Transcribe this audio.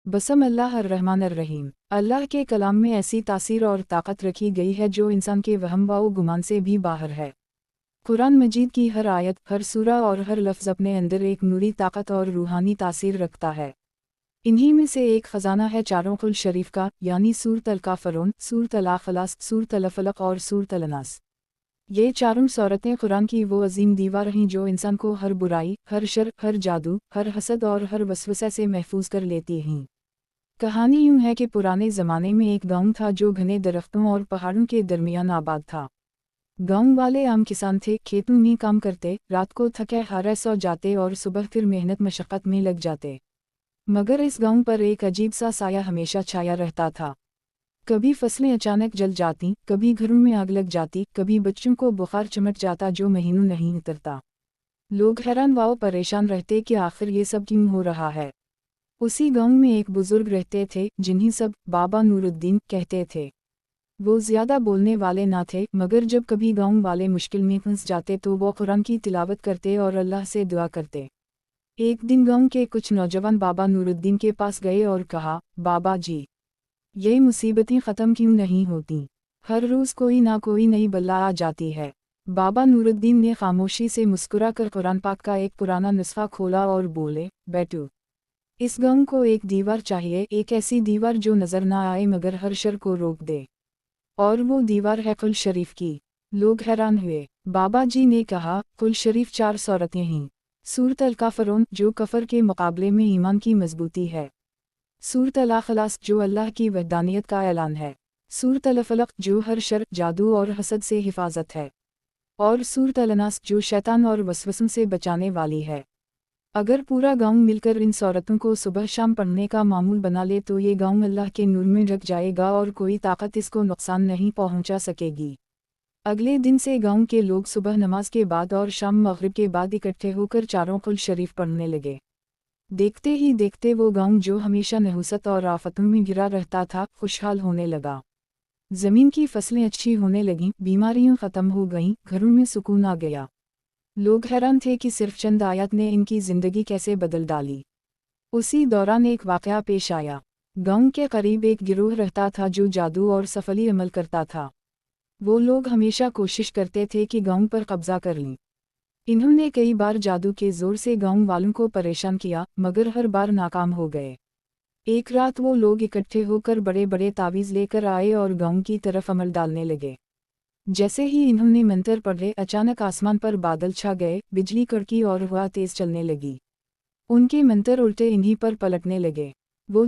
बसम अल्लाह अर्रहमान अर्रहीम। अल्लाह के कलाम में ऐसी तासीर और ताकत रखी गई है जो इंसान के वहम व गुमान से भी बाहर है। कुरान मजीद की हर आयत, हर सूरा और हर लफ्ज़ अपने अंदर एक नूरी ताकत और रूहानी तासीर रखता है। इन्हीं में से एक ख़जाना है चारों कुल शरीफ का, यानी सूरत अल-काफ़िरून, सूरत अल-अख़लास, सूरत अल-फ़लक़ और सूरत अल-नास। ये चारों सूरतें कुरान की वो अजीम दीवार हैं जो इंसान को हर बुराई, हर शर, हर जादू, हर हसद और हर वसवसे से महफूज कर लेती हैं। कहानी यूं है कि पुराने ज़माने में एक गांव था जो घने दरख्तों और पहाड़ों के दरमियान आबाद था। गांव वाले आम किसान थे, खेतों में काम करते, रात को थके हारे सो जाते और सुबह फिर मेहनत मशक्क़त में लग जाते। मगर इस गांव पर एक अजीब सा साया हमेशा छाया रहता था। कभी फसलें अचानक जल जाती, कभी घरों में आग लग जाती, कभी बच्चों को बुखार चमट जाता जो महीनों नहीं उतरता। लोग हैरान व परेशान रहते कि आखिर ये सब क्यों हो रहा है। उसी गांव में एक बुजुर्ग रहते थे जिन्हें सब बाबा नूरुद्दीन कहते थे। वो ज़्यादा बोलने वाले ना थे, मगर जब कभी गांव वाले मुश्किल में फंस जाते तो वो कुरान की तिलावत करते और अल्लाह से दुआ करते। एक दिन गांव के कुछ नौजवान बाबा नूरुद्दीन के पास गए और कहा, बाबा जी, ये मुसीबतें ख़त्म क्यों नहीं होती? हर रोज़ कोई ना कोई नई बला आ जाती है। बाबा नूरुद्दीन ने खामोशी से मुस्कुरा कर कुरान पाक का एक पुराना नुस्खा खोला और बोले, बेटू, इस गांव को एक दीवार चाहिए, एक ऐसी दीवार जो नज़र ना आए मगर हर शर को रोक दे। और वो दीवार है कुल शरीफ की। लोग हैरान हुए। बाबा जी ने कहा, कुल शरीफ 4 सूरतें हैं। सूरत अल-काफ़िरून जो कफर के मुकाबले में ईमान की मजबूती है। सूरत अल-अख़लास जो अल्लाह की वहदानियत का ऐलान है। सूरत अल-फ़लक़ जो हर शर, जादू और हसद से हिफाजत है। और सूरत अल-नास जो शैतान और वसवसों से बचाने वाली है। अगर पूरा गांव मिलकर इन सूरतों को सुबह शाम पढ़ने का मामूल बना ले तो ये गांव अल्लाह के नूर में ढक जाएगा और कोई ताकत इसको नुकसान नहीं पहुंचा सकेगी। अगले दिन से गांव के लोग सुबह नमाज के बाद और शाम मगरिब के बाद इकट्ठे होकर चारों कुल शरीफ पढ़ने लगे। देखते ही देखते वो गांव जो हमेशा नहुसत और आफतों में घिरा रहता था, खुशहाल होने लगा। ज़मीन की फसलें अच्छी होने लगीं, बीमारियां ख़त्म हो गईं, घरों में सुकून आ गया। लोग हैरान थे कि सिर्फ चंद आयत ने इनकी ज़िंदगी कैसे बदल डाली। उसी दौरान एक वाक़या पेश आया। गांव के करीब एक गिरोह रहता था जो जादू और सफली अमल करता था। वो लोग हमेशा कोशिश करते थे कि गांव पर कब्जा कर लें। इन्होंने कई बार जादू के ज़ोर से गांव वालों को परेशान किया, मगर हर बार नाकाम हो गए। एक रात वो लोग इकट्ठे होकर बड़े बड़े तावीज़ लेकर आए और गांव की तरफ अमल डालने लगे। जैसे ही इन्होंने मंत्र पढ़े, अचानक आसमान पर बादल छा गए, बिजली कड़की और हवा तेज चलने लगी। उनके मंत्र उल्टे इन्हीं पर पलटने लगे। वो